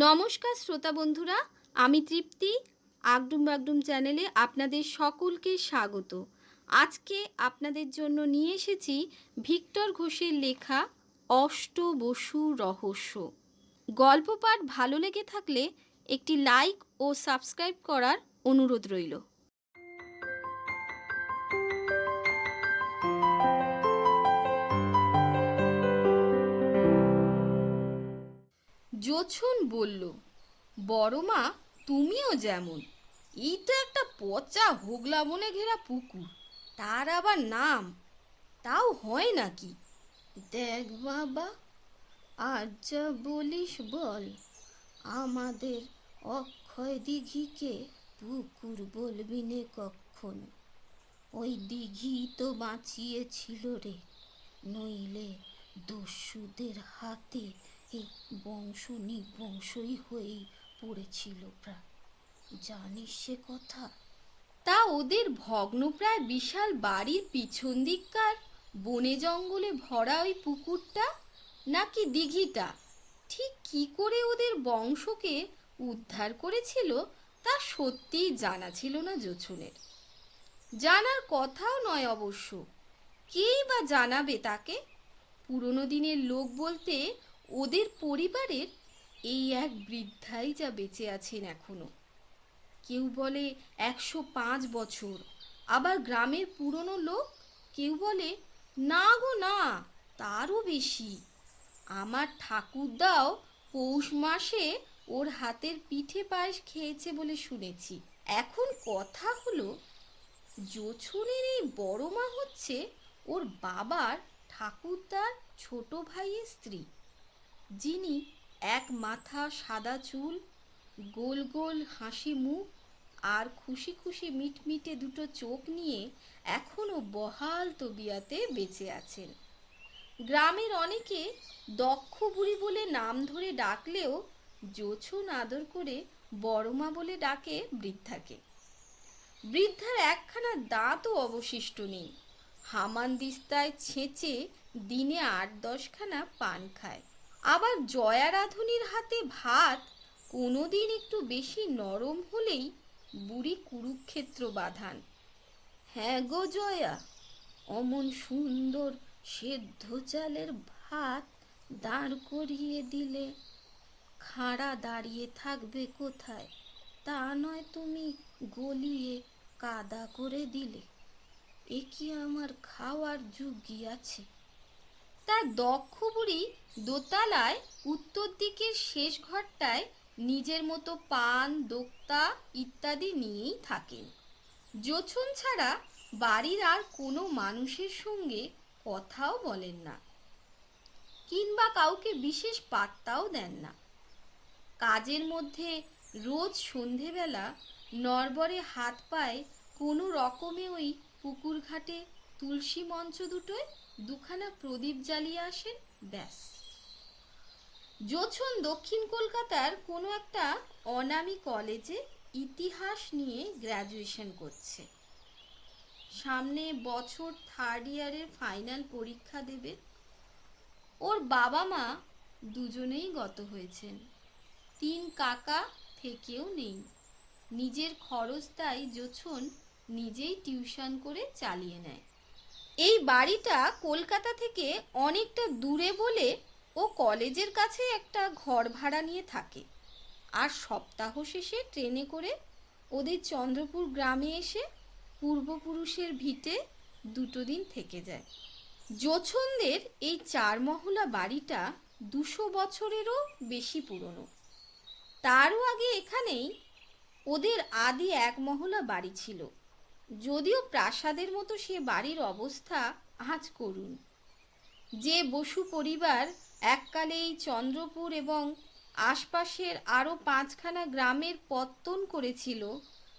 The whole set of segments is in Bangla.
নমস্কার শ্রোতা বন্ধুরা, আমি তৃপ্তি। আগডুম বাগডুম চ্যানেলে আপনাদের সকলকে স্বাগত। আজকে আপনাদের জন্য নিয়ে এসেছি ভিক্টর ঘোষের লেখা অষ্টবসু রহস্য। গল্প পাঠ ভালো লেগে থাকলে একটি লাইক ও সাবস্ক্রাইব করার অনুরোধ রইল। জোছন বলল, বড় মা, তুমিও যেমন। এই তো একটা পচা হোগলা বনে ঘেরা পুকুর, তার আবার নাম, তাও হয় নাকি? দেখ বাবা, আজ যা বলিস বল, আমাদের অক্ষয় দিঘিকে পুকুর বলবি নে কখনো। ওই দিঘি তো বাঁচিয়েছিল রে, নইলে দস্যুদের হাতে এই বংশ নিবংশই হয়েই পড়েছিল প্রায়। জানিস সে কথা? তা ওদের ভগ্নপ্রায় বিশাল বাড়ির পিছন দিককার বনে জঙ্গলে ভরা ওই পুকুরটা নাকি দিঘিটা ঠিক কি করে ওদের বংশকে উদ্ধার করেছিল তা সত্যিই জানা ছিল না জোছনের। জানার কথাও নয় অবশ্য, কেই বা জানাবে তাকে? পুরনো দিনের লোক বলতে ওদের পরিবারের এই এক বৃদ্ধাই যা বেঁচে আছেন এখনো। কেউ বলে 105 বছর, আবার গ্রামের পুরনো লোক কেউ বলে না গো না, তারও বেশি। আমার ঠাকুরদাও পৌষ মাসে ওর হাতের পিঠে পায়েস খেয়েছে বলে শুনেছি। এখন কথা হলো, জোছনের এই বড় মা হচ্ছে ওর বাবার ঠাকুরদার ছোট ভাইয়ের স্ত্রী, যিনি এক মাথা সাদা চুল, গোল গোল হাসি মুখ আর খুশি খুশি মিটমিটে দুটো চোখ নিয়ে এখনো বহাল তবিয়াতে বেঁচে আছেন। গ্রামের অনেকে দক্ষ বুড়ি বলে নাম ধরে ডাকলেও জোছন আদর করে বড়মা বলে ডাকে বৃদ্ধাকে। বৃদ্ধার একখানা দাঁতও অবশিষ্ট নেই, হামানদিস্তায় ছেঁচে দিনে 8-10 খানা পান খায়। আবার জয়া রাঁধুনির হাতে ভাত কোনোদিন একটু বেশি নরম হলেই বুড়ি কুরুক্ষেত্র বাঁধান। হ্যাঁ গো জয়া, অমন সুন্দর সেদ্ধ চালের ভাত দাঁড় করিয়ে দিলে খাড়া দাঁড়িয়ে থাকবে কোথায়? তা নয় তুমি গলিয়ে কাদা করে দিলে, এ কি আমার খাওয়ার যোগ্যি আছে? তার দক্ষ বুড়ি দোতলায় উত্তর দিকের শেষ ঘরটায় নিজের মতো পান দোক্তা ইত্যাদি নিয়েই থাকেন। জোছন ছাড়া বাড়ির আর কোনো মানুষের সঙ্গে কথাও বলেন না, কিংবা কাউকে বিশেষ পাত্তাও দেন না। কাজের মধ্যে রোজ সন্ধেবেলা নড়বড়ে হাত পায়ে কোনো রকমে ওই পুকুর ঘাটে তুলসী মঞ্চ দুটোয় দুখানা প্রদীপ জ্বালিয়ে আসেন, ব্যাস। জোছন দক্ষিণ কলকাতার কোনো একটা অনামী কলেজে ইতিহাস নিয়ে গ্র্যাজুয়েশন করছে। সামনে বছর 3rd ইয়ারের ফাইনাল পরীক্ষা দেবে। ওর বাবা মা দুজনেই গত হয়েছেন, 3 কাকা থেকেও নেই। নিজের খরচ তাই জোছন নিজেই টিউশন করে চালিয়ে নেয়। এই বাড়িটা কলকাতা থেকে অনেকটা দূরে বলে ও কলেজের কাছে একটা ঘর ভাড়া নিয়ে থাকে, আর সপ্তাহ শেষে ট্রেনে করে ওদের চন্দ্রপুর গ্রামে এসে পূর্বপুরুষের ভিটে 2 দিন থেকে যায়। জোছনদের এই 4 মহলা বাড়িটা 200 বছরেরও বেশি পুরনো। তারও আগে এখানেই ওদের আদি 1 মহলা বাড়ি ছিল, যদিও প্রাসাদের মতো সে বাড়ির অবস্থা আজ করুণ। যে বসু পরিবার এককালে এই চন্দ্রপুর এবং আশপাশের আরও 5খানা গ্রামের পত্তন করেছিল,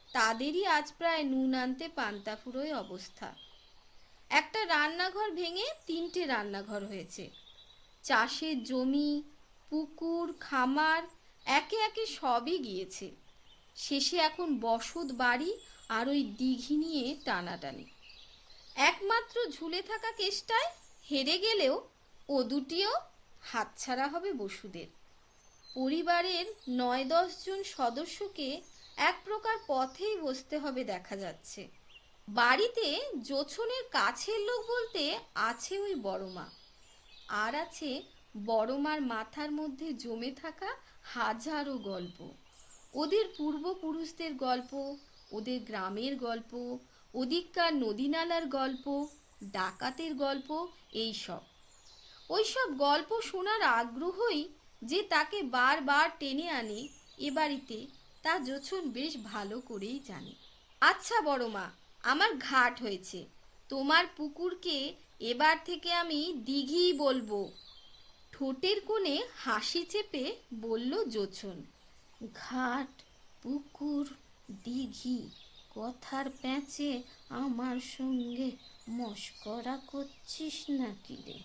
তাদেরই আজ প্রায় নুন আনতে পান্তা ফুরোয় অবস্থা। একটা রান্নাঘর ভেঙে 3টে রান্নাঘর হয়েছে। চাষের জমি, পুকুর, খামার একে একে সবই গিয়েছে। শেষে এখন বসত বাড়ি আর ওই দিঘি নিয়ে টানাটানি। একমাত্র ঝুলে থাকা কেসটায় হেরে গেলেও ও দুটিও হাতছাড়া হবে বসুদের। পরিবারের ৯-১০ জন সদস্যকে এক প্রকার পথেই বসতে হবে দেখা যাচ্ছে। বাড়িতে জোছনের কাছের লোক বলতে আছে ওই বড়মা, আর আছে বড়মার মাথার মধ্যে জমে থাকা হাজারো গল্প। ওদের পূর্বপুরুষদের গল্প, ওদের গ্রামের গল্প, ওদিককার নদীনালার গল্প, ডাকাতের গল্প, এইসব। ওইসব গল্প শোনার আগ্রহই যে তাকে বারবার টেনে আনে এ বাড়িতে, তা জোছন বেশ ভালো করেই জানে। আচ্ছা বড়মা, আমার ঘাট হয়েছে। তোমার পুকুরকে এবার থেকে আমি দিঘিই বলবো। ঠোঁটের কোণে হাসি চেপে বলল জোছন। ঘাট, পুকুর, দিঘি কথার প্যাঁচে আমার সঙ্গে মশকরা করছিস নাকি রে?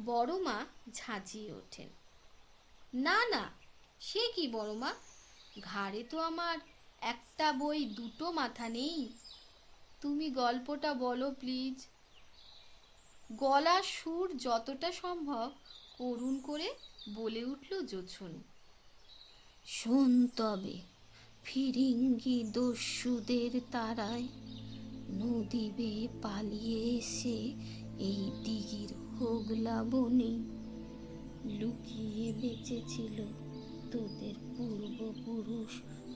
বড়মা ঝাঁঝিয়ে ওঠেন। না না, সে কি বড়মা, ঘাড়ে তো আমার একটা বই দুটো মাথা নেই। তুমি গল্পটা বলো প্লিজ। গলার সুর যতটা সম্ভব করুণ করে বলে উঠল জোছন। শোন তবে, ফিরিঙ্গি দস্যুদের তারায় নদী বেয়ে পালিয়ে এসে এই দিঘির হোগলা বনে লুকিয়ে বেঁচেছিল তোদের পূর্বপুরুষ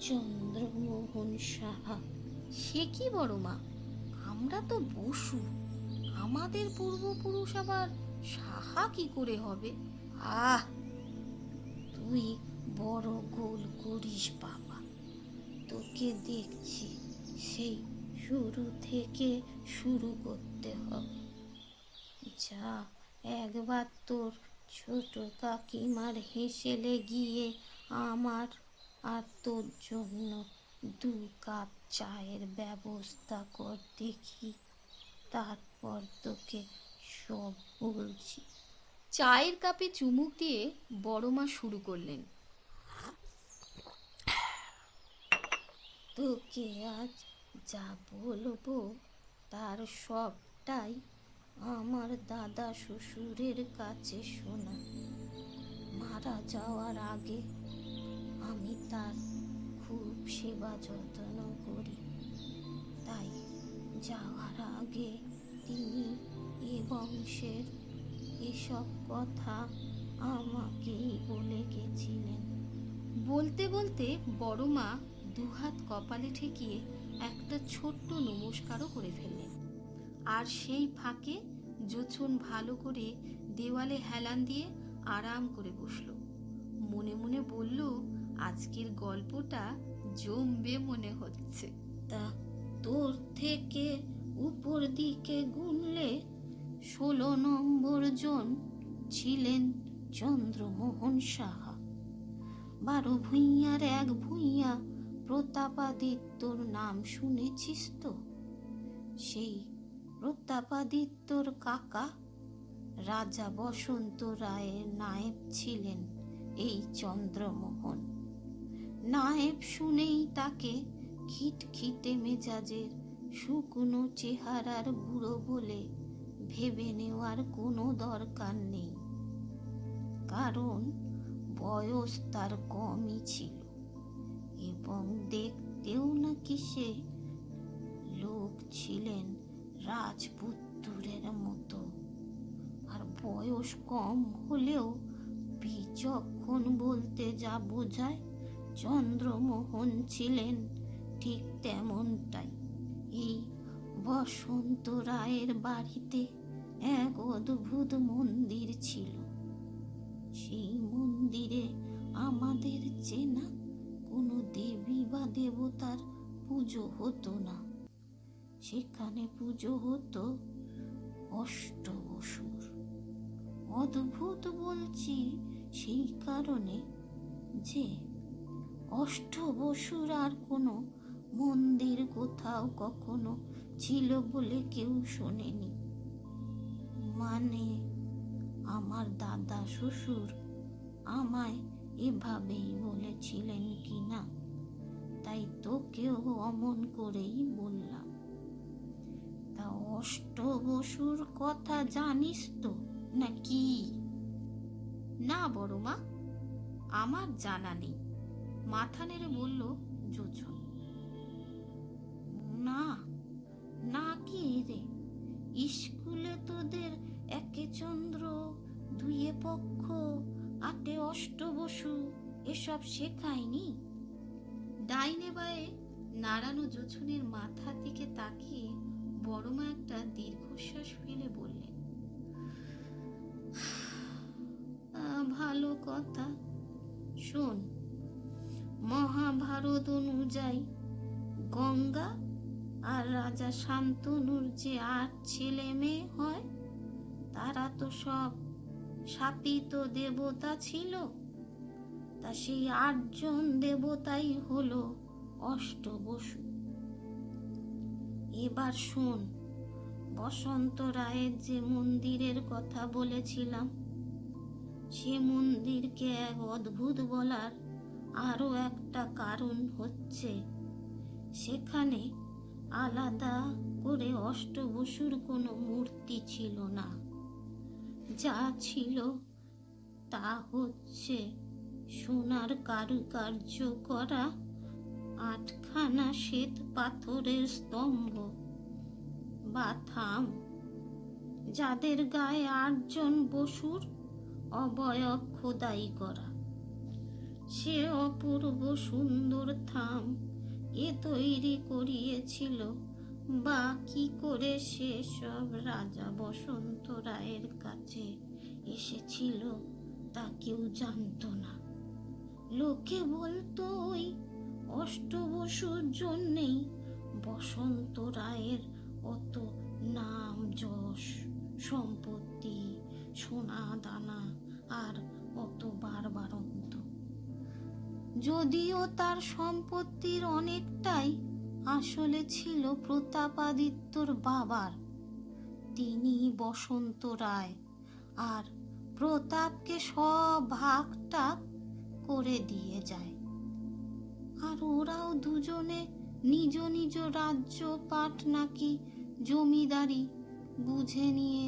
চন্দ্রমোহন সাহা। সে কি বড়মা, আমরা তো বসু, আমাদের পূর্বপুরুষ আবার সাহা কি করে হবে? আহ, তুই বড় গোল করিস বাবা, তোকে দেখছি সেই শুরু থেকে শুরু করতে হবে। যা একবার তোর ছোট কাকিমার হেসেলে গিয়ে আমার আর তোর জন্য 2 কাপ চায়ের ব্যবস্থা কর দেখি, তারপর তোকে সব বলছি। চায়ের কাপে চুমুক দিয়ে বড়মা শুরু করলেন। তোকে আজ যা বলবো তার সবটাই আমার দাদা শ্বশুরের কাছে শোনা। মারা যাওয়ার আগে আমি তার খুব সেবা যত্ন করি, তাই যাওয়ার আগে তিনি এ বংশের এসব কথা আমাকেই বলে গেছিলেন। বলতে বলতে বড়মা দুহাত কপালে ঠেকিয়ে একটা ছোট্ট নমস্কারও করে ফেললেন। আর সেই ফাঁকে জোছন ভালো করে দেওয়ালে হেলান দিয়ে আরাম করে বসলো। মনে মনে বলল, আজকের গল্পটা জমবে মনে হচ্ছে। তা তোর থেকে উপর দিকে গুনলে 16 নম্বর জন ছিলেন চন্দ্রমোহন সাহা। 12 ভূঁইয়ার এক ভূঁইয়া প্রতাপাদিত্যর নাম শুনেছিস তো? সেই প্রতাপাদিত্যর কাকা রাজা বসন্ত রায়ের নায়েব ছিলেন এই চন্দ্রমোহন। নায়েব শুনেই তাকে খিটখিটে মেজাজের শুকনো চেহারার বুড়ো বলে ভেবে নেওয়ার কোনো দরকার নেই, কারণ বয়স তার কমই ছিল এবং দেখতেও নাকি সে লোক ছিলেন রাজপুত্রের মতো। আর বয়স কম হলেও বিচক্ষণ বলতে যা বোঝায়, চন্দ্রমোহন ছিলেন ঠিক তেমনটাই। এই বসন্ত রায়ের বাড়িতে এক অদ্ভুত মন্দির ছিল। সেই মন্দিরে আমাদের চেনা কোনো দেবী বা দেবতার পুজো হতো না, সেখানে পুজো হতো অষ্টবসুর। অদ্ভুত বলছি সেই কারণে যে অষ্টবসুর আর কোনো মন্দির কোথাও কখনো ছিল বলে কেউ শোনেনি। মানে আমার দাদা শ্বশুর আমায় এভাবেই বলেছিলেন কিনা, তাই তোকেও অমন করেই বললাম। তা অষ্টবসুর কথা জানিস তো নাকি? না বড়মা, আমার জানা নেই, মাথা নেড়ে বলল যোছন। না, না কি রে, স্কুলে তোদের একে চন্দ্র, দুইয়ে পক্ষ, আটে অষ্টবসু এসব শেখায়নি? ডাইনে বায়ে নাড়ানো যোছনের মাথার দিকে তাকিয়ে বড়মা একটা দীর্ঘশ্বাস ফেলে বললেন, ভালো কথা। শোন, মহাভারত অনুযায়ী গঙ্গা আর রাজা শান্তনুর যে 8 ছেলে মেয়ে হয়, তারা তো সব শাপিত দেবতা ছিল। তা সেই 8 জন দেবতাই হলো অষ্টবসু। এবার শোন, বসন্ত রায়ের যে মন্দিরের কথা বলেছিলাম, সে মন্দিরকে এক অদ্ভুত বলার আরো একটা কারণ হচ্ছে, সেখানে আলাদা করে অষ্টবসুর কোনো মূর্তি ছিল না। যা ছিল তা হচ্ছে সোনার কারুকার্য করা 8খানা শ্বেত পাথরের স্তম্ভ বা থাম, যাদের গায়ে 8 জন বসুর অবয়ব খোদাই করা। সে অপূর্ব সুন্দর থাম এ তৈরি করিয়েছিল, বা কি করে সে সব রাজা বসন্ত রায়ের কাছে এসেছিল তা কেউ জানতো না। লোকে বলতো ওই অষ্টবসুর জন্যেই বসন্ত রায়ের অত নাম, যশ, সম্পত্তি, সোনা দানা আর অত বারবারন্ত। যদিও তার সম্পত্তির অনেকটাই আসলে ছিল প্রতাপাদিত্যর বাবার। তিনি বসন্ত রায় আর প্রতাপকে সব ভাগটাগ করে দিয়ে যায়। আর ওরাও দুজনে নিজ নিজ রাজ্য পাট নাকি জমিদারি বুঝে নিয়ে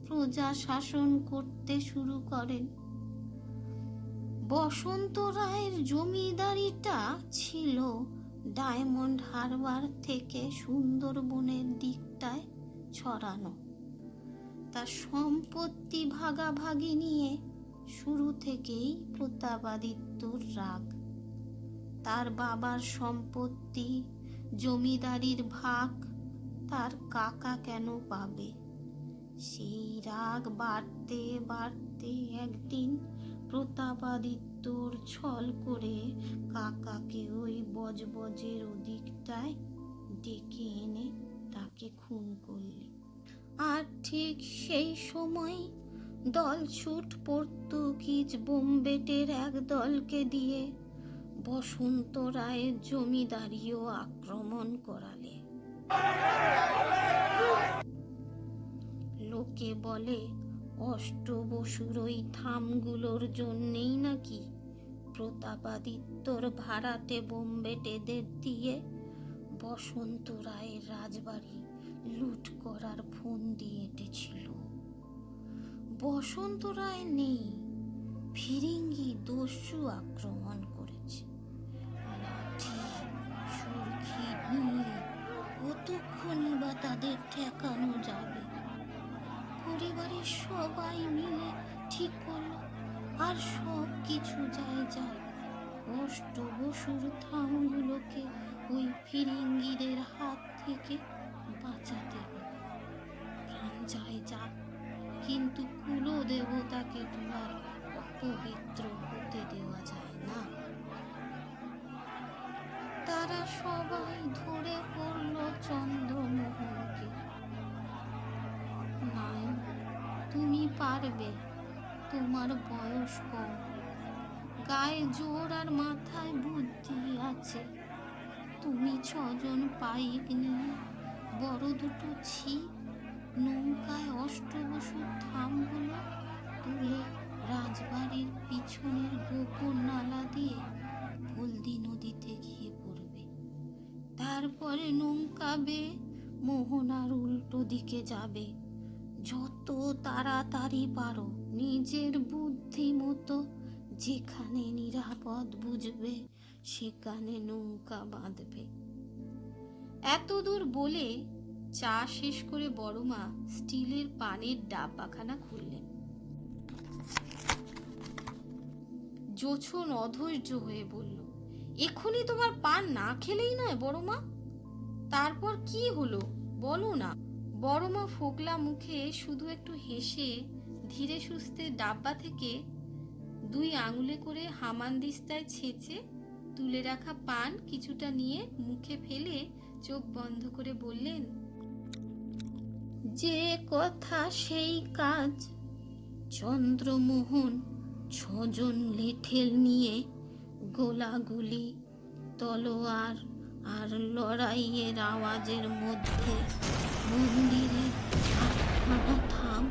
প্রজা শাসন করতে শুরু করেন। বসন্ত রায়ের জমিদারিটা ছিল ডায়মন্ড হারবার থেকে সুন্দরবনের দিকটায় ছড়ানো। তার সম্পত্তি ভাগাভাগি নিয়ে শুরু থেকেই প্রতাপাদিত্যর রাগ। তার বাবার সম্পত্তি, জমিদারির ভাগ তার কাকা কেন পাবে? সেই রাগ বাড়তে বাড়তে একদিন প্রতাপাদিত্যর ছল করে কাকাকে ওই বজবজের ওদিকটায় ডেকে এনে তাকে খুন করলে। আর ঠিক সেই সময় দলছুট পর্তুগিজ বোম্বেটের এক দলকে দিয়ে বসন্ত রায়ের জমিদারিও আক্রমণ করালে। লোকে বলে অষ্টবসুর ওই থামগুলোর জন্যেই নাকি প্রতাপাদিত্যর ভাড়াটে বোম্বেটেদের দিয়ে বসন্ত রায়ের রাজবাড়ি লুট করার ফন্দি এঁটেছিল। বসন্ত রায় নেই, ফিরিঙ্গি দস্যু আক্রমণ করেছে। লাঠি সুরকি নিয়ে কতক্ষণই বা তাদের ঠেকানো যাবে? পরিবারের সবাই মিলে ঠিক করলো আর সব কিছু যায় অষ্টবসুর থামগুলোকে ওই ফিরিঙ্গিদের হাত থেকে বাঁচাতে হবে। প্রাণ যায় যাক, কিন্তু কুল দেবতাকে তো আর অপবিত্র হতে দেওয়া যায় না। তারা সবাই ধরে পড়ল চন্দ্রমোহনকে। নায়ক, তুমি পারবে, তোমার বয়স কম, গায়ে জোর আর মাথায় বুদ্ধি আছে। তুমি 6 জন পাইক নিয়ে বড় দুটো ছিপ, নৌকায় অষ্টবসুর থামগুলো তুলে রাজবাড়ির পিছনের গোপন নালা দিয়ে হলদি নদীতে গিয়ে পড়বে। তারপরে নৌকা বেয়ে মোহনার উল্টো দিকে যাবে। যত তাড়াতাড়ি পারো নিজের বুদ্ধি মতো যেখানে নিরাপদ বুঝবে সেখানে নৌকা বাঁধবে। এতদূর বলে চা শেষ করে বড়মা স্টিলের পানের ডাব্বাখানা খুললেন। জোছন অধৈর্য হয়ে বলল, এখনই তোমার পান না খেলেই নয় বড়মা। তারপর কি হলো বলো না। বড়মা ফোকলা মুখে শুধু একটু হেসে ধীরে সুস্থে ডাব্বা থেকে 2 আঙুলে করে হামানদিস্তায় ছেঁচে তুলে রাখা পান কিছুটা নিয়ে মুখে ফেলে চোখ বন্ধ করে বললেন, যে কথা সেই কাজ। চন্দ্রমোহন 6 জন লেঠেল নিয়ে গোলাগুলি, তলোয়ার আর লড়াইয়ের আওয়াজের মধ্যে মন্দিরের 8খানা থাম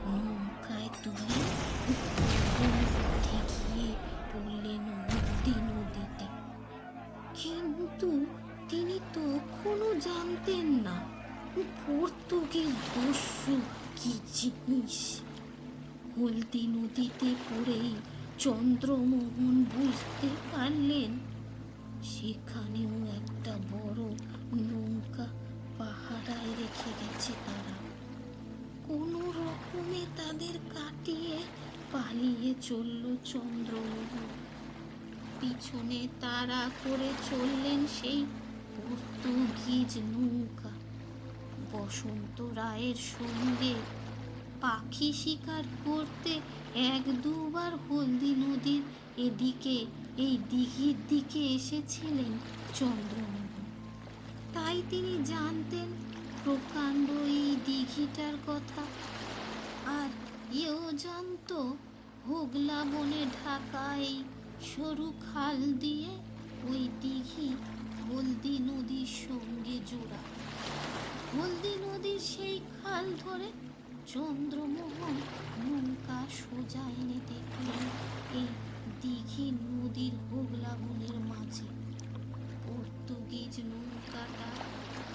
নৌকায় তুলে গিয়ে পড়লেন নদীতে। কিন্তু তিনি তখনও জানতেন না পর্তুগিজ দস্যু কি জিনিস। হলদি নদীতে পড়েই চন্দ্রমোহন বুঝতে পারলেন সেখানেও একটা বড় নৌকা পাহারায় রেখে গেছে তারা। কোনো রকমে তাদের কাটিয়ে পালিয়ে চলল চন্দ্রমোহন। পিছনে তাড়া করে চললেন সেই পর্তুগিজ নৌকা। বসন্ত রায়ের সঙ্গে পাখি শিকার করতে 1-2বার হলদি নদীর এদিকে এই দিঘির দিকে এসেছিলেন চন্দ্রমোহন। তাই তিনি জানতেন প্রকাণ্ড এই দিঘিটার কথা। আর এও জানত হোগলা বনে ঢাকা এই সরু খাল দিয়ে ওই দিঘি হলদি নদীর সঙ্গে জোড়া। হলদি নদীর সেই খাল ধরে চন্দ্রমোহন নৌকা সোজা এনে দেখলেন এই দিঘি নদীর হোগলা বনের মাঝে। পর্তুগিজ নৌকাটা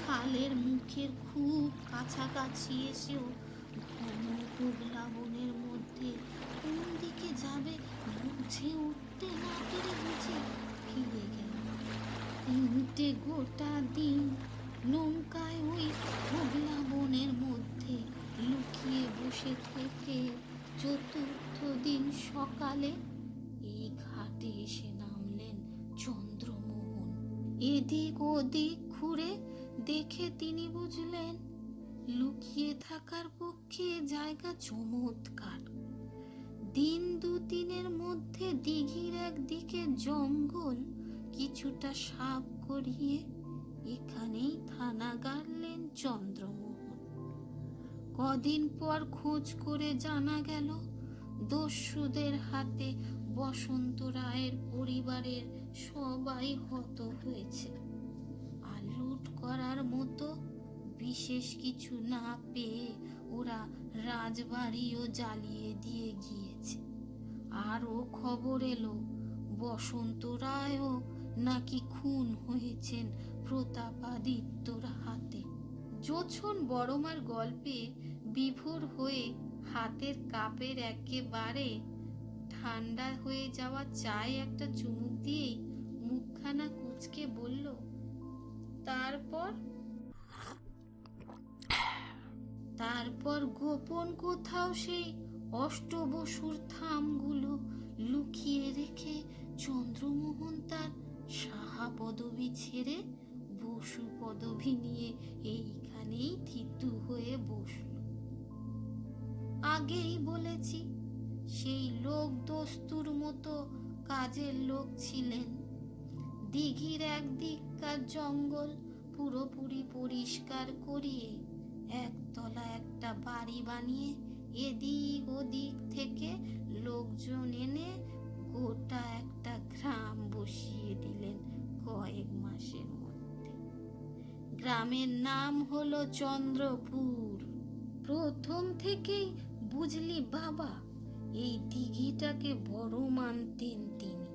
খালের মুখের খুব কাছাকাছি এসেও ঘন হোগলা বনের মধ্যে কোন দিকে যাবে বুঝে উঠতে না পেরে বুঝে ফিরে গেল। 3টে গোটা দিন নৌকায় ওই হোগলা বনের মধ্যে লুকিয়ে বসে থেকে 4র্থ দিন সকালে এই ঘাটে এসে নামলেন চন্দ্রমোহন। এদিক ওদিক ঘুরে দেখে তিনি বুঝলেন লুকিয়ে থাকার পক্ষে জায়গা চমৎকার। দিন 2-3-এর মধ্যে দিঘির একদিকে জঙ্গল কিছুটা সাফ করিয়ে এখানেই থানা গাড়লেন চন্দ্রমোহন। কদিন পর খোঁজ করে জানা গেল দস্যুদের হাতে বসন্ত রায়ের পরিবারের সবাই হত হয়েছে। আর লুট করার মতো বিশেষ কিছু না পেয়ে ওরা রাজবাড়িও জ্বালিয়ে দিয়ে গিয়েছে। আরও খবর এলো বসন্ত রায়ও নাকি খুন হয়েছেন প্রতাপাদিত্যর হাতে। জোছন বড়মার গল্পে বিভোর হয়ে হাতের কাপের একেবারে ঠান্ডা হয়ে যাওয়া চায়ে একটা চুমুক দিয়েই মুখখানা কুঁচকে বলল, তারপর গোপন কোথাও সেই অষ্টবসুর থামগুলো লুকিয়ে রেখে চন্দ্রমোহন তার সাহা পদবি ছেড়ে বসু পদবি নিয়ে এইখানেই থিতু হয়ে বসল। আগেই বলেছি সেই লোক দস্তুর মতো কাজের লোক ছিলেন। দিঘির একদিককার জঙ্গল পুরোপুরি পরিষ্কার করিয়ে একতলা একটা বাড়ি বানিয়ে এদিক ওদিক থেকে লোকজন এনে গোটা একটা গ্রাম বসিয়ে দিলেন কয়েক মাসের মধ্যে। গ্রামের নাম হলো চন্দ্রপুর। প্রথম থেকেই বুঝলি বাবা এই দিঘিটাকে বড় মানতেন তিনি।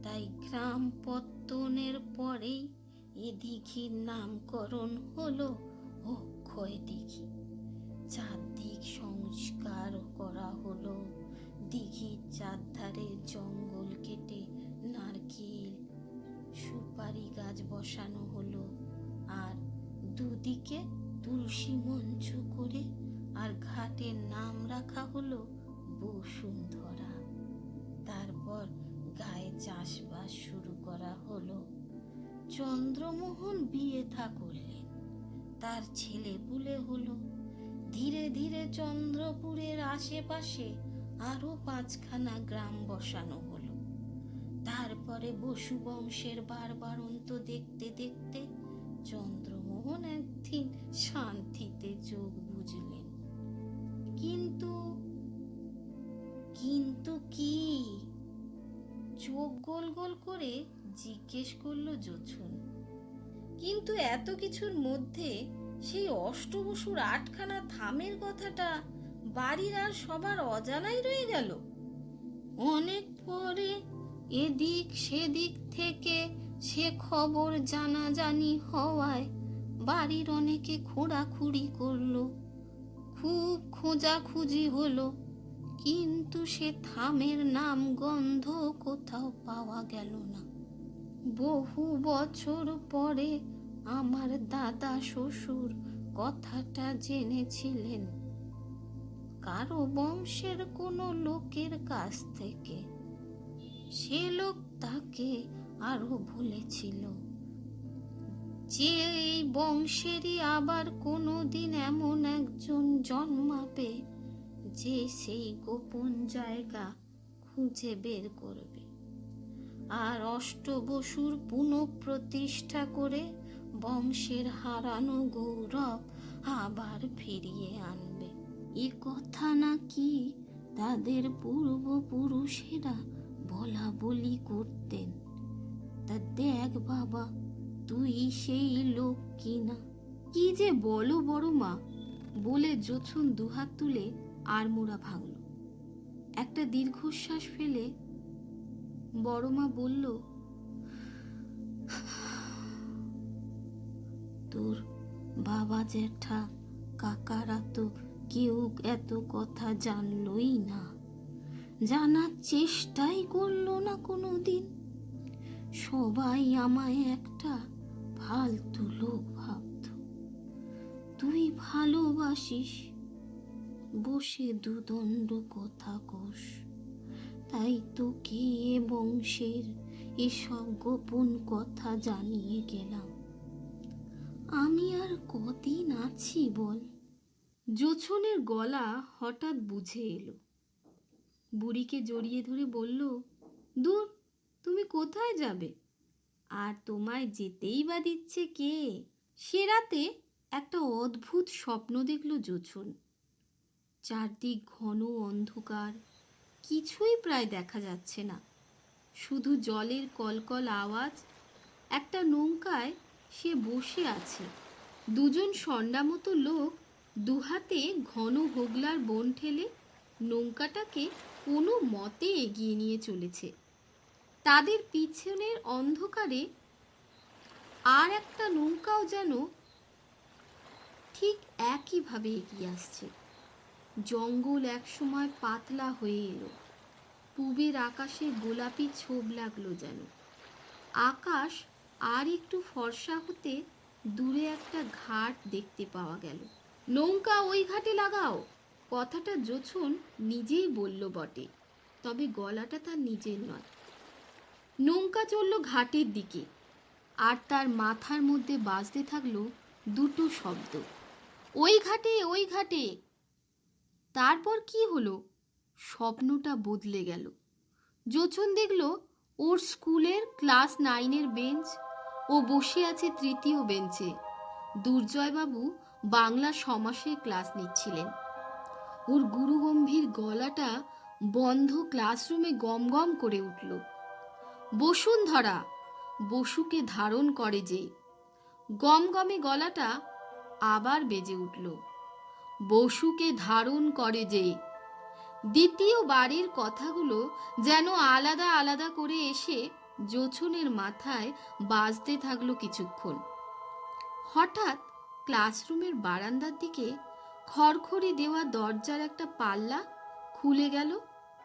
তাই গ্রাম পত্তনের পরেই এ দিঘির নামকরণ হলো অক্ষয় দিঘি। চারদিক সংস্কার করা হলো, দিঘির চারধারে জঙ্গল কেটে নারকেল সুপারি গাছ বসানো হলো, আর দুদিকে তুলসী মঞ্চ করে আর ঘাটের নাম রাখা হলো বসুন্ধরা। তারপর গায়ে চাষবাস শুরু করা হলো। চন্দ্রমোহন বিয়ে থা করলেন, তার ছেলে পুলে হলো। ধীরে ধীরে চন্দ্রপুরের আশেপাশে আরো 5খানা গ্রাম বসানো হলো। তারপরে বসু বংশের বারবারন্ত দেখতে দেখতে চন্দ্রমোহন একদিন শান্তিতে চোখ বুঝলেন। কিন্তু কিন্তু কি? চোখ গোল গোল করে জিজ্ঞেস করলো জোছন। কিন্তু এত কিছুর মধ্যে সেই অষ্টবসুর 8খানা থামের কথাটা বাড়ির আর সবার অজানাই রয়ে গেল। অনেক পরে এদিক সেদিক থেকে সে খবর জানাজানি হওয়ায় বাড়ির অনেকে খোঁড়াখুড়ি করলো, খুব খোঁজাখুঁজি হলো, কিন্তু সে থামের নাম গন্ধ কোথাও পাওয়া গেল না। বহু বছর পরে আমার দাদা শ্বশুর কথাটা জেনেছিলেন কারো বংশের কোনো লোকের কাছ থেকে। সে লোক তাকে আরো বলেছিল যে এই বংশেরই আবার কোনোদিন এমন একজন জন্মাবে যে সেই গোপন জায়গা খুঁজে বের করবে আর অষ্টবসুর পুনঃপ্রতিষ্ঠা করে বংশের হারানো গৌরব আবার ফিরিয়ে আনবে। এ কথা নাকি তাদের পূর্বপুরুষেরা বলা বলি করতেন। তা দেখ বাবা, তুই সেই লোক কিনা। কি যে বলো বড় মা, বলে জোছন দুহাত তুলে আড়মোড়া ভাঙল। একটা দীর্ঘশ্বাস ফেলে বড় মা বলল, তোর বাবা জ্যাঠা কাকারা তো কেউ এত কথা জানলই না, জানার চেষ্টাই করলো না কোনোদিন। সবাই আমায় একটা ফালতু লোক ভাবত। তুই ভালোবাসিস, বসে দুদণ্ড কথা কোষ, তাই তোকে এ বংশের এসব গোপন কথা জানিয়ে গেলাম। আমি আর কদিন আছি বল? জোছনের গলা হঠাৎ বুঝে এলো। বুড়িকে জড়িয়ে ধরে বলল, দূর, তুমি কোথায় যাবে? আর তোমায় যেতেই বা দিচ্ছে কে? সে রাতে একটা অদ্ভুত স্বপ্ন দেখল জোছন। চারদিক ঘন অন্ধকার, কিছুই প্রায় দেখা যাচ্ছে না, শুধু জলের কলকল আওয়াজ। একটা নৌকায় সে বসে আছে। দুজন সন্ডা মতো লোক দুহাতে ঘন হোগলার বন ঠেলে নৌকাটাকে কোনো মতে এগিয়ে নিয়ে চলেছে। তাদের পিছনের অন্ধকারে আর একটা নৌকাও যেন ঠিক একইভাবে এগিয়ে আসছে। জঙ্গল একসময় পাতলা হয়ে এলো, পূবের আকাশে গোলাপি ছোপ লাগলো যেন। আকাশ আর একটু ফর্সা হতে দূরে একটা ঘাট দেখতে পাওয়া গেল। নৌকা ওই ঘাটে লাগাও, কথাটা জোছন নিজেই বলল বটে, তবে গলাটা তার নিজের নয়। নৌকা চলল ঘাটের দিকে, আর তার মাথার মধ্যে বাজতে থাকলো দুটো শব্দ, ওই ঘাটে, ওই ঘাটে। তারপর কি হলো? স্বপ্নটা বদলে গেল। জোছন দেখল ওর স্কুলের ক্লাস 9-এর বেঞ্চ, ও বসে আছে 3য় বেঞ্চে। দুর্জয়বাবু বাংলা সমাসের ক্লাস নিচ্ছিলেন। ওর গুরুগম্ভীর গলাটা বন্ধ ক্লাসরুমে গম গম করে উঠল। বসুন্ধরা, বসুকে ধারণ করে যে। গমগমে গলাটা আবার বেজে উঠল, বসুকে ধারণ করে যে। দ্বিতীয় বাড়ির কথাগুলো যেন আলাদা আলাদা করে এসে জোছনের মাথায় বাজতে থাকলো কিছুক্ষণ। হঠাৎ ক্লাসরুমের বারান্দার দিকে খড়খড়ি দেওয়া দরজার একটা পাল্লা খুলে গেল।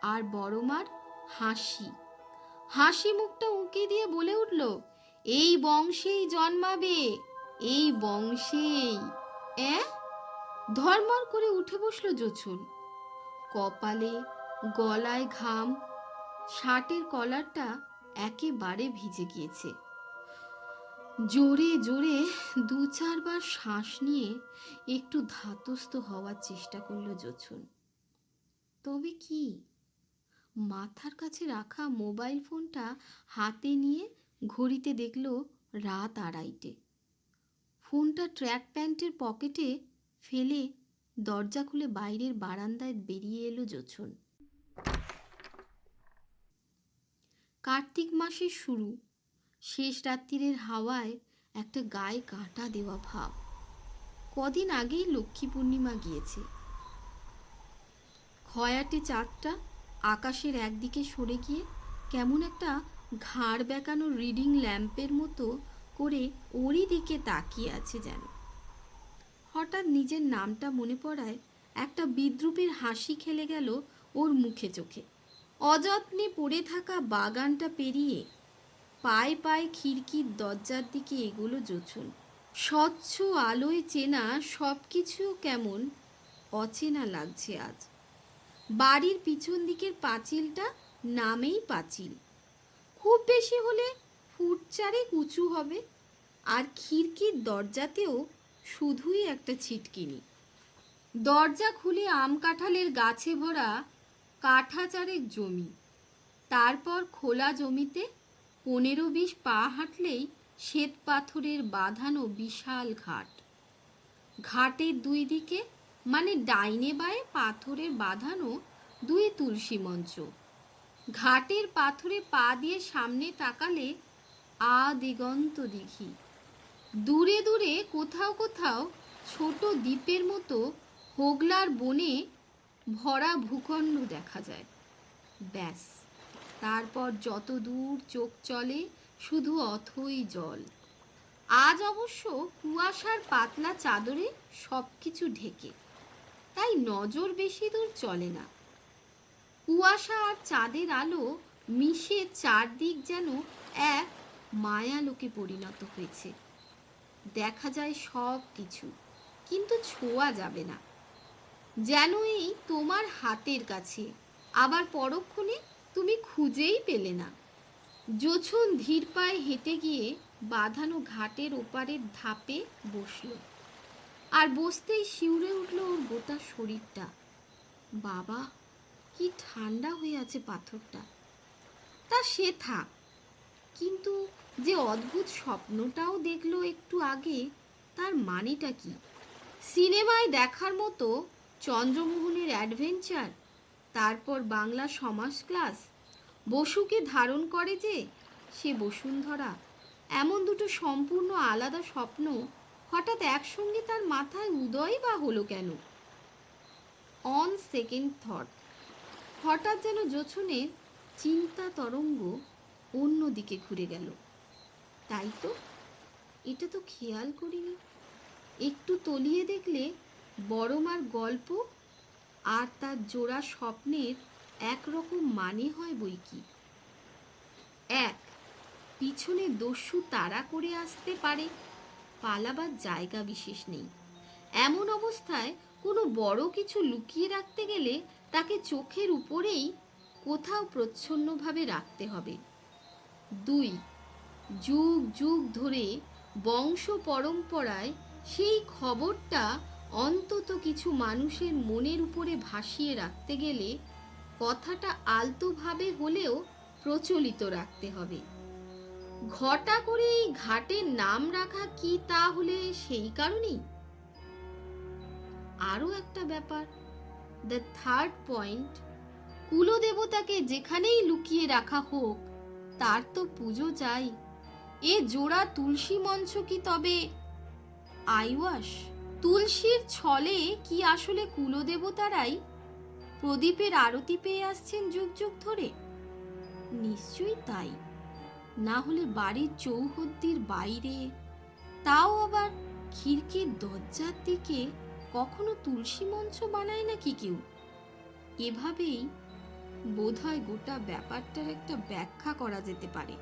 আর বড় মার হাসি। হাসি মুখটা উঁকি দিয়ে বলে উঠল, এই বংশেই জন্মাবে, এই বংশেই। ধর্মর করে উঠে বসলো জোছন। কপালে গলায় ঘাম, শার্টের কলারটা একেবারে ভিজে গিয়েছে। জোরে জোরে 2-4 বার শ্বাস নিয়ে একটু ধাতস্থ হওয়ার চেষ্টা করলো জোছন। তবে কি? মাথার কাছে রাখা মোবাইল ফোনটা হাতে নিয়ে ঘড়িতে দেখলো রাত 2:30। ফোনটা ট্র্যাক প্যান্টের পকেটে ফেলে দরজা খুলে বাইরের বারান্দায় বেরিয়ে এলো জোছন। কার্তিক মাসের শুরু, শেষ রাত্রিরের হাওয়ায় একটা গায়ে কাঁটা দেওয়া ভাব। কদিন আগেই লক্ষ্মী পূর্ণিমা গিয়েছে। খয়াটে চাঁদটা আকাশের একদিকে সরে গিয়ে কেমন একটা ঘাড় বেঁকানো রিডিং ল্যাম্পের মতো করে ওরই দিকে তাকিয়ে আছে যেন। হঠাৎ নিজের নামটা মনে পড়ায় একটা বিদ্রূপের হাসি খেলে গেল ওর মুখে চোখে। অযত্নে পড়ে থাকা বাগানটা পেরিয়ে পায়ে পায়ে খিড়কির দরজার দিকে এগোলো জোছন। স্বচ্ছ আলোয় চেনা সব কিছু কেমন অচেনা লাগছে আজ। বাড়ির পিছন দিকের পাঁচিলটা নামেই পাঁচিল, খুব বেশি হলে 4 ফুট উঁচু হবে, আর খিড়কির দরজাতেও শুধুই একটা ছিটকিনি। দরজা খুলে আম কাঁঠালের গাছে ভরা কাঠা 4 জমি, তারপর খোলা জমিতে 15-20 পা হাঁটলেই শ্বেত পাথরের বাঁধানো বিশাল ঘাট। ঘাটের 2 দিকে মানে ডাইনে বায়ে পাথরের বাঁধানো 2 তুলসী মঞ্চ। ঘাটের পাথরে পা দিয়ে সামনে তাকালে দিগন্ত দিঘি। দূরে দূরে কোথাও কোথাও ছোট দ্বীপের মতো হোগলার বনে ভরা ভূখণ্ড দেখা যায়। ব্যাস, তারপর যত দূর চোখ চলে শুধু অথই জল। আজ অবশ্য কুয়াশার পাতলা চাদরে সব কিছু ঢেকে, তাই নজর বেশি দূর চলে না। কুয়াশা আর চাঁদের আলো মিশে চারদিক যেন এক মায়ালোকে পরিণত হয়েছে। দেখা যায় সব কিছু, কিন্তু ছোঁয়া যাবে না। যেন এই তোমার হাতের কাছে, আবার পরক্ষণে তুমি খুঁজেই পেলে না। জোছন ধীর পায়ে হেঁটে গিয়ে বাঁধানো ঘাটের ওপারের ধাপে বসল। আর বসতেই শিউরে উঠল ওর গোটা শরীরটা। বাবা, কি ঠান্ডা হয়ে আছে পাথরটা। তা সে থাক, কিন্তু যে অদ্ভুত স্বপ্নটাও দেখলো একটু আগে, তার মানেটা কি? সিনেমায় দেখার মতো চন্দ্রমোহনের অ্যাডভেঞ্চার, তারপর বাংলা সমাজ ক্লাস, বসুকে ধারণ করে যে সে বসুন্ধরা, এমন দুটো সম্পূর্ণ আলাদা স্বপ্ন হঠাৎ একসঙ্গে তার মাথায় উদয় বা হলো কেন? অন সেকেন্ড থট হঠাৎ যেন জোছনের চিন্তা তরঙ্গ অন্যদিকে ঘুরে গেল। তাই তো, এটা তো খেয়াল করিনি। একটু তলিয়ে দেখলে বড় মার গল্প আর তার জোড়া স্বপ্নের একরকম মানে হয় বই কি। 1, পিছনে দস্যু তাড়া করে আসতে পারে, পালাবার জায়গা বিশেষ নেই। এমন অবস্থায় কোনো বড় কিছু লুকিয়ে রাখতে গেলে তাকে চোখের উপরেই কোথাও প্রচ্ছন্নভাবে রাখতে হবে। 2, যুগ যুগ ধরে বংশ পরম্পরায় সেই খবরটা অন্তত কিছু মানুষের মনের উপরে ভাসিয়ে রাখতে গেলে কথাটা আলতোভাবে হলেও প্রচলিত রাখতে হবে। ঘটা করে এই ঘাটের নাম রাখা কি তাহলে সেই কারণেই? আরও একটা ব্যাপার, দ্য থার্ড পয়েন্ট, কুলদেবতাকে যেখানেই লুকিয়ে রাখা হোক তার তো পুজো চাই। এ জোড়া তুলসী মঞ্চ কি তবে আইওয়াস? তুলসীর ছলে কি আসলে কুলদেবতারাই প্রদীপের আরতি পেয়ে আসছেন যুগ যুগ ধরে? নিশ্চয়ই তাই, না হলে বাড়ির চৌহদ্দির বাইরে, তাও আবার খিড়কির দরজার দিকে কখনো তুলসী মঞ্চ বানায় নাকি কেউ? এভাবেই বোধহয় গোটা ব্যাপারটার একটা ব্যাখ্যা করা যেতে পারে,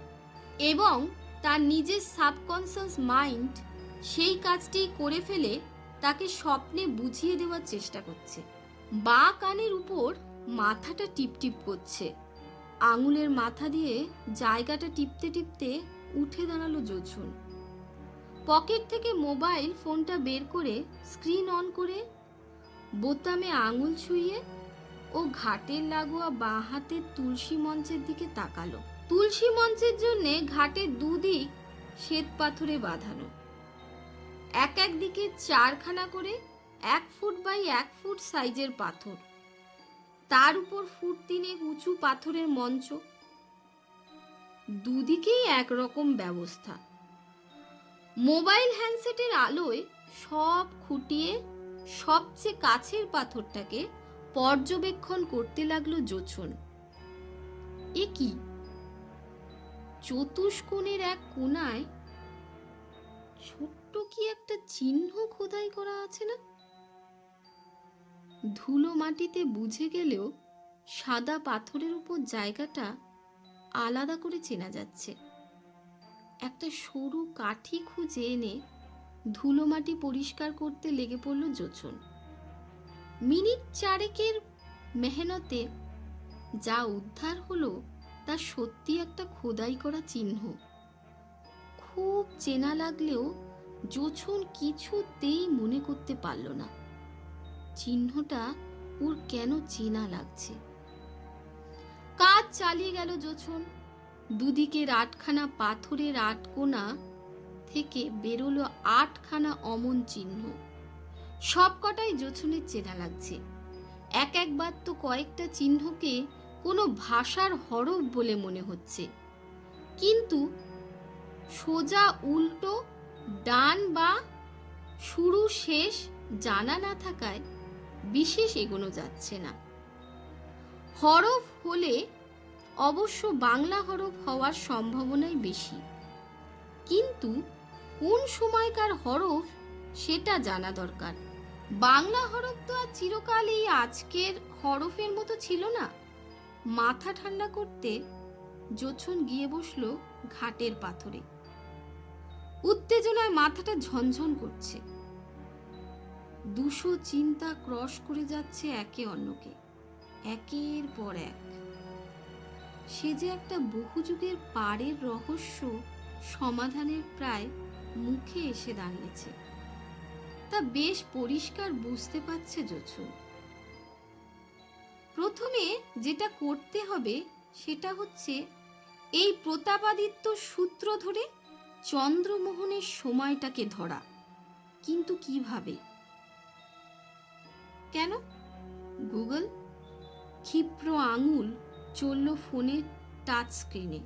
এবং তার নিজের সাবকনসিয়াস মাইন্ড সেই কাজটি করে ফেলে তাকে স্বপ্নে বুঝিয়ে দেওয়ার চেষ্টা করছে। বাঁ কানের উপর মাথাটা টিপটিপ করছে। আঙুলের মাথা দিয়ে জায়গাটা টিপতে টিপতে উঠে দাঁড়ালো জোছন। পকেট থেকে মোবাইল ফোনটা বের করে স্ক্রিন অন করে বোতামে আঙুল ছুঁয়ে ও ঘাটের লাগোয়া বাঁ হাতের তুলসী মঞ্চের দিকে তাকালো। তুলসী মঞ্চের জন্য ঘাটের দুদিক শ্বেত পাথরে বাঁধানো, এক এক দিকে 4খানা করে 1 ফুট বাই 1 ফুট সাইজের পাথর, তার উপর ফুট 3 উঁচু পাথরের মঞ্চ। দুদিকেই একরকম ব্যবস্থা। মোবাইল হ্যান্ডসেটের আলোয় সব খুঁটিয়ে সবচেয়ে কাছের পাথরটাকে পর্যবেক্ষণ করতে লাগলো জোছন। এ কি? চতুষ্কোণের এক কোণায় ছোট্ট কি একটা চিহ্ন খোদাই করা আছে না? ধুলো মাটিতে বুঝে গেলেও সাদা পাথরের উপর জায়গাটা আলাদা করে চেনা যাচ্ছে। একটা সরু কাঠি খুঁজে এনে ধুলো মাটি পরিষ্কার করতে লেগে পড়ল জোছন। মিনিট 4 মেহনতে যা উদ্ধার হলো তা সত্যি একটা খোদাই করা চিহ্ন। খুব চেনা লাগলেও জোছন কিছুতেই মনে করতে পারল না চিহ্নটা ওর কেন চেনা লাগছে। কাজ চালিয়ে গেল জোছন। দুদিকের 8খানা পাথরের 8 কোণা থেকে বেরোলো 8খানা অমন চিহ্ন। সবকটাই জোছনের চেনা লাগছে। একবার তো কয়েকটা চিহ্নকে কোনো ভাষার হরফ বলে মনে হচ্ছে, কিন্তু সোজা উল্টো ডান বা শুরু শেষ জানা না থাকায় বিশেষ এগোনো যাচ্ছে না। হরফ হলে অবশ্য বাংলা হরফ হওয়ার সম্ভাবনাই বেশি, কিন্তু কোন সময়কার হরফ সেটা জানা দরকার। বাংলা হরফ তো আর চিরকাল এই আজকের হরফের মতো ছিল না। মাথা ঠান্ডা করতে জোছন গিয়ে বসলো ঘাটের পাথরে। উত্তেজনায় মাথাটা ঝনঝন করছে। 200 চিন্তা ক্রস করে যাচ্ছে একে অন্যকে, একের পর এক। সে যে একটা বহু যুগের পারের রহস্য সমাধানের প্রায় মুখে এসে দাঁড়িয়েছে, তা বেশ পরিষ্কার বুঝতে পারছে জোছন। প্রথমে যেটা করতে হবে সেটা হচ্ছে এই প্রতাপাদিত্য সূত্র ধরে চন্দ্রমোহনের সময়টাকে ধরা। কিন্তু কিভাবে? কেন? গুগল। ক্ষিপ্র আঙুল চলল ফোনের টাচ স্ক্রিনে।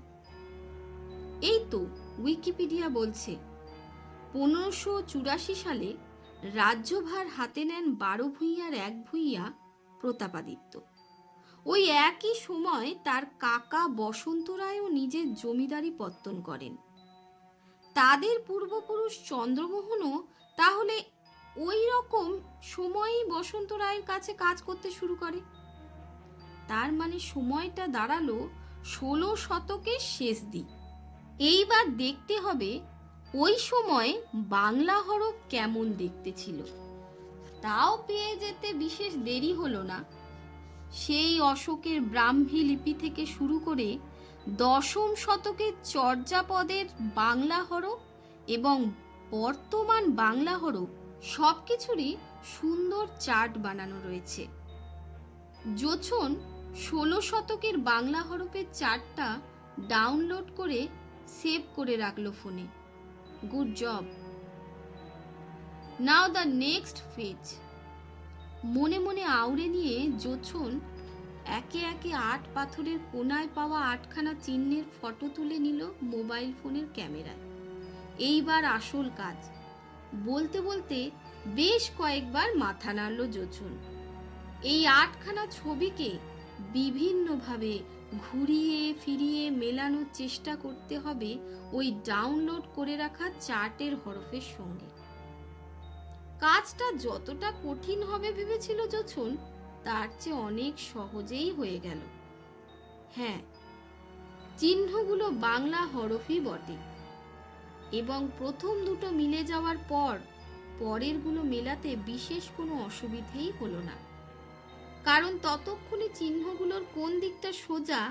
এই তো উইকিপিডিয়া বলছে 1584 সালে রাজ্যভার হাতে নেন 12 ভূঁইয়ার 1 ভূঁইয়া প্রতাপাদিত্য। ওই একই সময় তার কাকা বসন্ত রায়ও নিজের জমিদারি পত্তন করেন। তাদের পূর্বপুরুষ চন্দ্রমোহনও তাহলে ওই রকম সময়ই বসন্ত রায়ের কাছে কাজ করতে শুরু করে। তার মানে সময়টা দাঁড়ালো 16 শতকের শেষ দিক। এইবার দেখতে হবে ওই সময় বাংলা হরফ কেমন দেখতে ছিল। তাও পেয়ে যেতে বিশেষ দেরি হলো না। সেই অশোকের ব্রাহ্মী লিপি থেকে শুরু করে 10ম শতকের চর্যাপদের বাংলা হরফ এবং বর্তমান বাংলা হরফ সবকিছুরই সুন্দর চার্ট বানানো রয়েছে। জোছন 16 শতকের বাংলা হরফের চার্টটা ডাউনলোড করে সেভ করে রাখলো ফোনে। Good job. Now the next phase. মনে মনে আউড়ে নিয়ে জোছন একে একে 8 পাথরের কোনায় পাওয়া 8খানা চিহ্নের ফটো তুলে নিল মোবাইল ফোনের ক্যামেরায়। এইবার আসল কাজ। বলতে বলতে বেশ কয়েকবার মাথা নাড়ল জোছন। এই 8খানা ছবিকে বিভিন্নভাবে ঘুরিয়ে ফিরিয়ে মেলানোর চেষ্টা করতে হবে ওই ডাউনলোড করে রাখা চার্টের হরফের সঙ্গে। কাজটা যতটা কঠিন হবে ভেবেছিল জোছন, তার চেয়ে অনেক সহজেই হয়ে গেল। হ্যাঁ, চিহ্নগুলো বাংলা হরফই বটে, এবং প্রথম দুটো মিলে যাওয়ার পর পরেরগুলো মেলাতে বিশেষ কোনো অসুবিধেই হলো না, কারণ ততক্ষণে চিহ্নগুলোর কোন দিকটা সোজা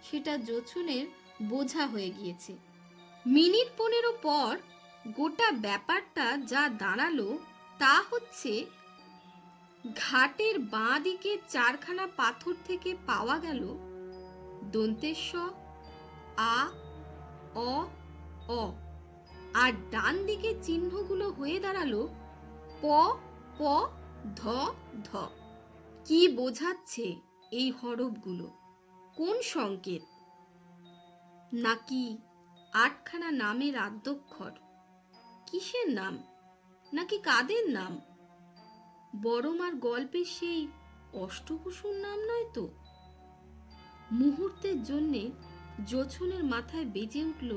সেটা জোছনের বোঝা হয়ে গিয়েছে। মিনিট 15 পর গোটা ব্যাপারটা যা দাঁড়ালো তা হচ্ছে, ঘাটের বাঁ দিকে 4খানা পাথর থেকে পাওয়া গেল দন্তেশ আ, অ, অ, আর ডান দিকে চিহ্নগুলো হয়ে দাঁড়ালো প, প, ধ, ধ। কি বোঝাচ্ছে এই হরফগুলো? কোন সংকেত? নাকি 8খানা নামের আদ্যক্ষর? কিসের নাম? নাকি কাদের নাম? বড়মার গল্পের সেই অষ্টবসুর নাম নয় তো? মুহূর্তের জন্যে জোছনের মাথায় বেজে উঠল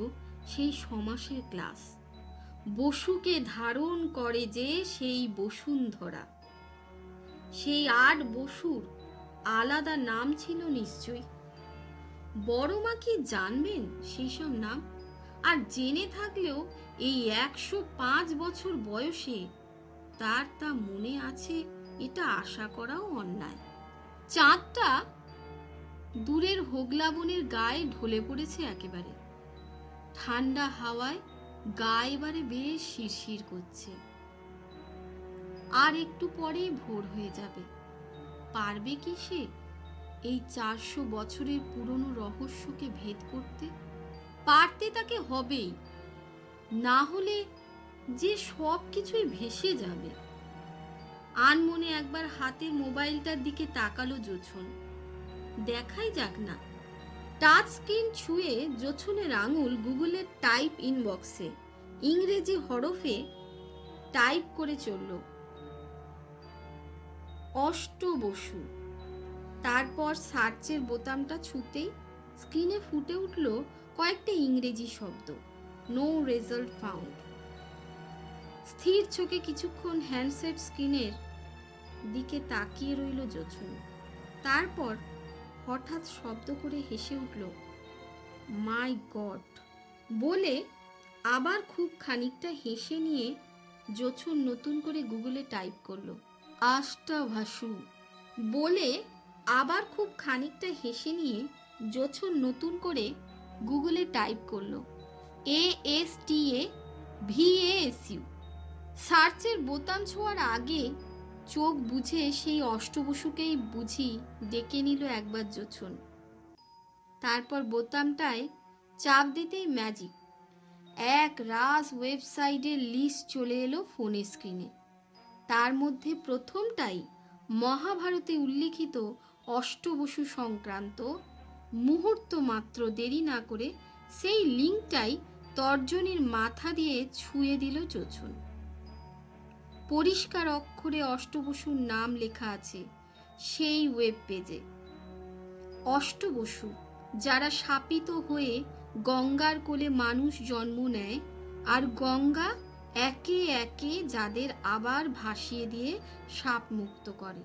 সেই সমাসের ক্লাস। বসুকে ধারণ করে যে সেই বসুন্ধরা, সেই 8 বসুর আলাদা নাম ছিল নিশ্চয়ই। বড়মা কি জানবেন সেই সব নাম? আর জেনে থাকলেও এই 105 বছর বয়সে তার তা মনে আছে এটা আশা করাও অন্যায়। চাঁদটা দূরের হোগলা বনের গায়ে ঢলে পড়েছে একেবারে। ঠান্ডা হাওয়ায় গা এবারে বেশ শিরশির করছে। আর একটু পরেই ভোর হয়ে যাবে। পারবে কি সে এই 400 বছরের পুরনো রহস্যকে ভেদ করতে? পারতে তাকে হবেই, না হলে যে সব কিছুই ভেসে যাবে। আনমনে একবার হাতের মোবাইলটার দিকে তাকালো জোছন। দেখাই যাক না। টাচ স্ক্রিন ছুঁয়ে জোছনের আঙুল গুগলের টাইপ ইনবক্সে ইংরেজি হরফে টাইপ করে চলল অষ্টবসু। তারপর সার্চের বোতামটা ছুঁতেই স্ক্রিনে ফুটে উঠল কয়েকটা ইংরেজি শব্দ, নো রেজাল্ট ফাউন্ড। স্থির চোখে কিছুক্ষণ হ্যান্ডসেট স্ক্রিনের দিকে তাকিয়ে রইল জোছন। তারপর হঠাৎ শব্দ করে হেসে উঠল মাই গড বলে আবার খুব খানিকটা হেসে নিয়ে জোছন নতুন করে গুগলে টাইপ করলো আষ্টাভাসু বলে আবার খুব খানিকটা হেসে নিয়ে জোছন নতুন করে গুগলে টাইপ করলো ASTAVASU। সার্চের বোতাম ছোঁয়ার আগে চোখ বুঝে সেই অষ্টবসুকেই বুঝি ডেকে নিল একবার জোছন। তারপর বোতামটায় চাপ দিতেই ম্যাজিক, এক রাস ওয়েবসাইটের লিস্ট চলে এলো ফোনের স্ক্রিনে। তার মধ্যে প্রথমটাই মহাভারতে উল্লিখিত অষ্টবসু সংক্রান্ত। মুহূর্ত মাত্র দেরি না করে সেই লিঙ্কটাই তর্জনীর মাথা দিয়ে ছুঁয়ে দিল জোছন। পরিষ্কার অক্ষরে অষ্টবসুর নাম লেখা আছে সেই ওয়েব পেজে। অষ্টবসু যারা শাপিত হয়ে গঙ্গার কোলে মানুষ জন্ম নেয়, আর গঙ্গা একে একে যাদের আবার ভাসিয়ে দিয়ে শাপ মুক্ত করে।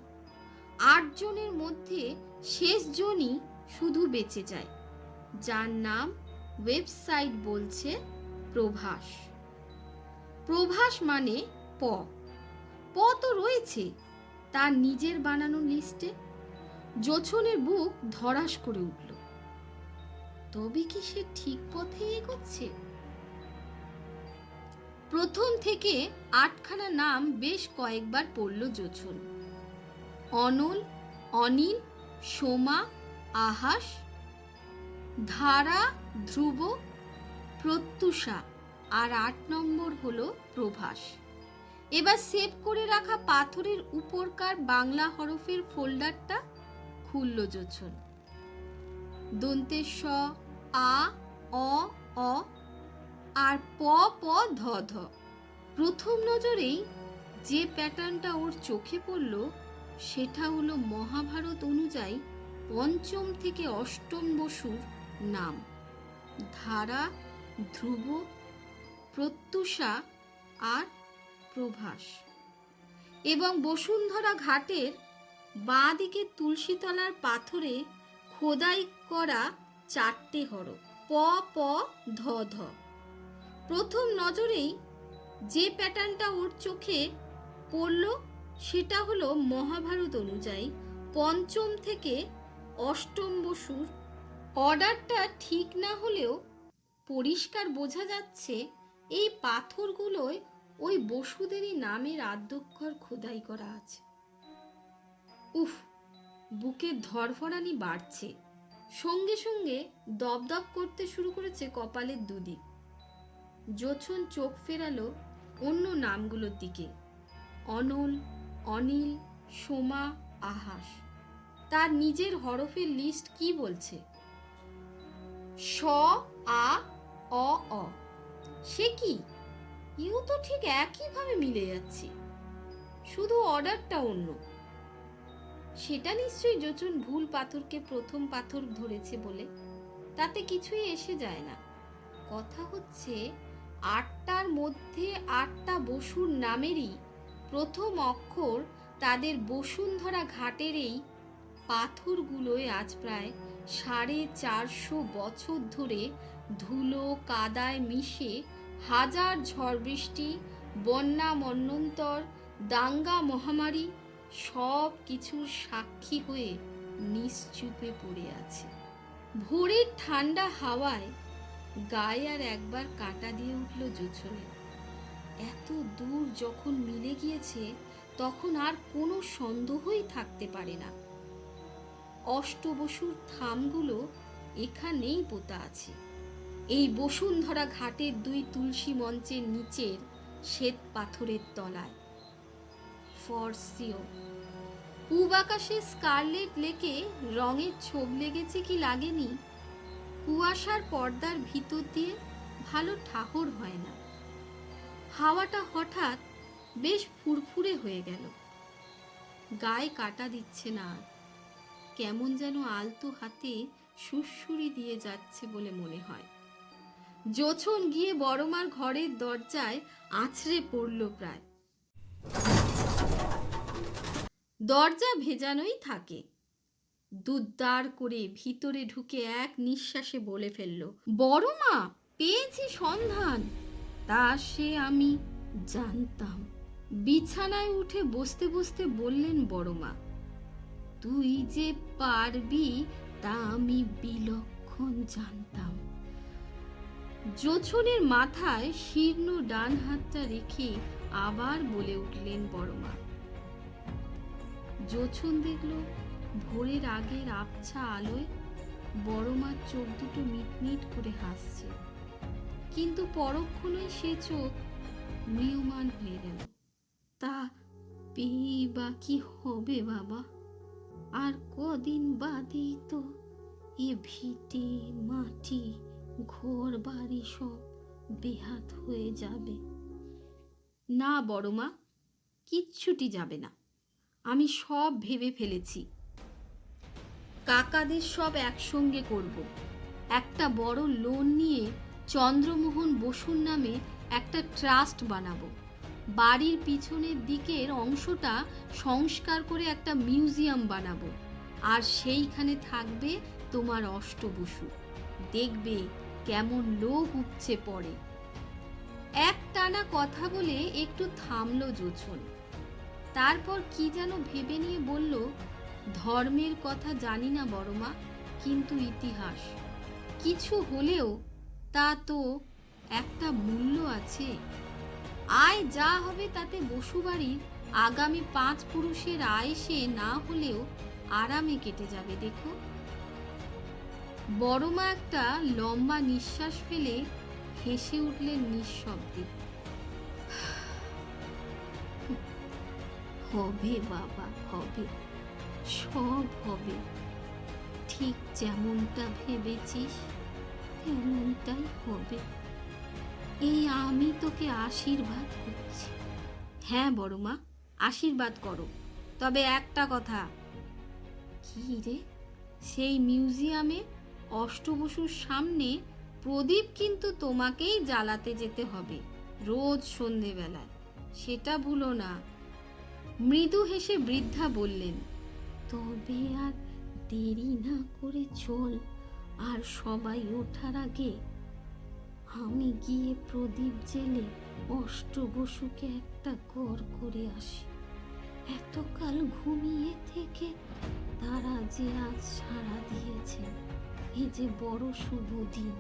8 জনের মধ্যে শেষ জনই শুধু বেঁচে যায়, যার নাম ওয়েবসাইট বলছে প্রভাস। প্রভাস মানে প। প তো রয়েছে তার নিজের বানানো লিস্টে। জোছনের বুক ধড়াস করে উঠল। তবে কি সে ঠিক পথে এগোচ্ছে? প্রথম থেকে 8খানা নাম বেশ কয়েকবার পড়ল জোছন। অনল, অনিল, সোমা, আহাস, ধারা, ধ্রুব, প্রত্যুষা, আর 8 নম্বর হলো প্রভাস। এবার সেভ করে রাখা পাথরের উপরকার বাংলা হরফের ফোল্ডারটা খুলল জোছন। দন্তেশ আ, অ, অ, আর প, প, ধ, ধ। প্রথম নজরেই যে প্যাটার্নটা ওর চোখে পড়ল সেটা হলো মহাভারত অনুযায়ী 5ম থেকে 8ম বসুর নাম, ধারা, ধ্রুব, প্রত্যুষা আর প্রভাস। এবং বসুন্ধরা ঘাটের বাঁ দিকে তুলসীতলার পাথরে খোদাই করা 4টে হরফ, প প ধ ধ। প্রথম নজরেই যে প্যাটার্নটা ওর চোখে পড়ল সেটা হলো মহাভারত অনুযায়ী পঞ্চম থেকে অষ্টম বসুর। অর্ডারটা ঠিক না হলেও পরিষ্কার বোঝা যাচ্ছে এই পাথরগুলোয় ওই বসুদেরই নামের আদ্যক্ষর খোদাই করা আছে। উফ, বুকের ধড়ফড়ানি বাড়ছে, সঙ্গে সঙ্গে দপদপ করতে শুরু করেছে কপালের দুদিক। জোছন চোখ ফেরালো অন্য নামগুলোর দিকে, অনল, অনিল, সোমা, আহাস। তার নিজের হরফের লিস্ট কি বলছে? স, আ, অ, অ। সে কি, ইউ তো ঠিক একইভাবে মিলে যাচ্ছে, শুধু অর্ডারটা অন্য। সেটা নিশ্চয়ই জোছন ভুল পাথরকে প্রথম পাথর ধরেছে বলে, তাতে কিছুই এসে যায় না। কথা হচ্ছে 8টার মধ্যে 8টা বসুর নামেরই প্রথম অক্ষর তাদের বসুন্ধরা ঘাটের এই পাথরগুলোয় আজ প্রায় 450 বছর ধরে ধুলো কাদায় মিশে হাজার ঝড় বৃষ্টি, বন্যা, মন্বন্তর, দাঙ্গা, মহামারী সব কিছুর সাক্ষী হয়ে নিশ্চুপে পড়ে আছে। ভোরের ঠান্ডা হাওয়ায় গায়ে আর একবার কাঁটা দিয়ে উঠল জোছনের। এত দূর যখন মিলে গিয়েছে তখন আর কোনো সন্দেহই থাকতে পারে না। অষ্টবসুর থামগুলো এখানেই পোতা আছে, এই বসুন্ধরা ঘাটের 2 তুলসী মঞ্চের নিচের শ্বেত পাথরের তলায়। ফরসিও পূব আকাশে স্কারলেট লেকে রঙের ছোপ লেগেছে কি লাগেনি, কুয়াশার পর্দার ভিতর দিয়ে ভালো ঠাহর হয় না। হাওয়াটা হঠাৎ বেশ ফুরফুরে হয়ে গেল, গায়ে কাটা দিচ্ছে না আর, কেমন যেন আলতো হাতে সুড়সুড়ি দিয়ে যাচ্ছে বলে মনে হয়। জোছন গিয়ে বড়মার ঘরের দরজায় আছড়ে পড়ল প্রায়। দরজা ভেজানোই থাকে। দুদ্দার করে ভিতরে ঢুকে এক নিঃশ্বাসে বলে ফেলল, বড়মা, পেয়েছি সন্ধান। তা সে আমি জানতাম। বিছানায় উঠে বসতে বসতে বললেন বড়মা, তুই যে পারবি তা আমি বিলক্ষণ জানতাম। জোছনের মাথায় শীর্ণ ডান হাতটা রেখে আবার বলে উঠলেন বড়মা। জোছন দেখল ভোরের আগের আবছা আলোয় বড়মার চোখ দুটো মিটমিট করে হাসছে, কিন্তু পরক্ষণেই সে চোখ ম্রিয়মাণ হয়ে গেল। তা পেয়ে বা কি হবে বাবা, আর কদিন বাদেই তো এ ভিটে মাটি ঘর বাড়ি সব বেহাত হয়ে যাবে। না বড়মা, কিচ্ছুটি যাবে না, আমি সব ভেবে ফেলেছি। কাকাদের সব একসঙ্গে করব, একটা বড় লোন নিয়ে চন্দ্রমোহন বসুর নামে একটা ট্রাস্ট বানাবো, বাড়ির পিছনের দিকের অংশটা সংস্কার করে একটা মিউজিয়াম বানাবো, আর সেইখানে থাকবে তোমার অষ্টবসু। দেখবে কেমন লোক উপচে পড়ে। এক টানা কথা বলে একটু থামলো জোছন, তারপর কি যেন ভেবে নিয়ে বলল, ধর্মের কথা জানি না বড়মা, কিন্তু ইতিহাস কিছু হলেও তা তো একটা মূল্য আছে। আয় যা হবে তাতে বসুবাড়ির আগামী 5 পুরুষের আয়েসে না হলেও আরামে কেটে যাবে। দেখো। বড়মা একটা লম্বা নিঃশ্বাস ফেলে হেসে উঠলেন নিঃশব্দে। হবে বাবা, হবে, সব হবে, ঠিক যেমনটা ভেবেছিস তেমনটাই হবে। এই আমি তোকে আশীর্বাদ করছি। হ্যাঁ বড়মা, আশীর্বাদ করো, তবে একটা কথা। কি রে? সেই মিউজিয়ামে অষ্টবসুর সামনে প্রদীপ কিন্তু তোমাকেই জ্বালাতে যেতে হবে রোজ সন্ধেবেলায়, সেটা ভুলো না। মৃদু হেসে বৃদ্ধা বললেন, তবে আর দেরি না করে চল, আর সবাই ওঠার আগে আমি গিয়ে প্রদীপ জেলে অষ্টবসুকে একটা ঘর করে আসি। এতকাল ঘুমিয়ে থেকে তারা যে আজ সাড়া দিয়েছে, এ যে বড় শুভ দিন।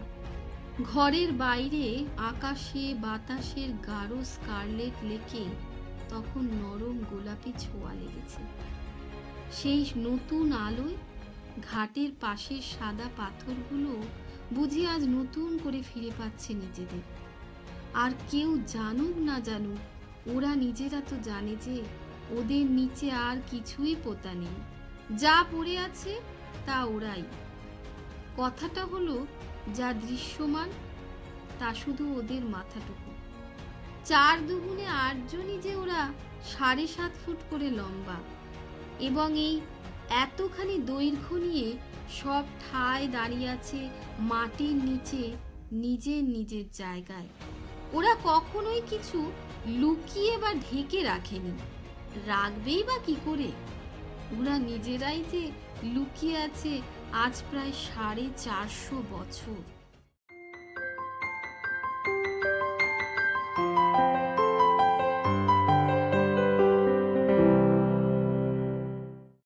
ঘরের বাইরে আকাশে বাতাসের গাঢ় স্কারলেট লেকে তখন নরম গোলাপি ছোঁয়া লেগেছে। সেই নতুন আলোয় ঘাটের পাশের সাদা পাথরগুলো বুঝি আজ নতুন করে ফিরে পাচ্ছে নিজেদের। আর কেউ জানুক না জানুক, ওরা নিজেরা তো জানে যে ওদের নিচে আর কিছুই পোতা নেই, যা পড়ে আছে তা ওরাই। কথাটা হলো, যা দৃশ্যমান তা শুধু ওদের মাথাটুকু। 4 দুগুণে 8 জনই যে ওরা 7.5 ফুট করে লম্বা, এবং এই এতখানি দৈর্ঘ্য নিয়ে সব ঠায় দাঁড়িয়ে আছে মাটির নিচে নিজের নিজের জায়গায়। ওরা কখনোই কিছু লুকিয়ে বা ঢেকে রাখেনি, রাখবেই বা কি করে? ওরা নিজেরাই যে লুকিয়ে আছে আজ প্রায় 450 বছর।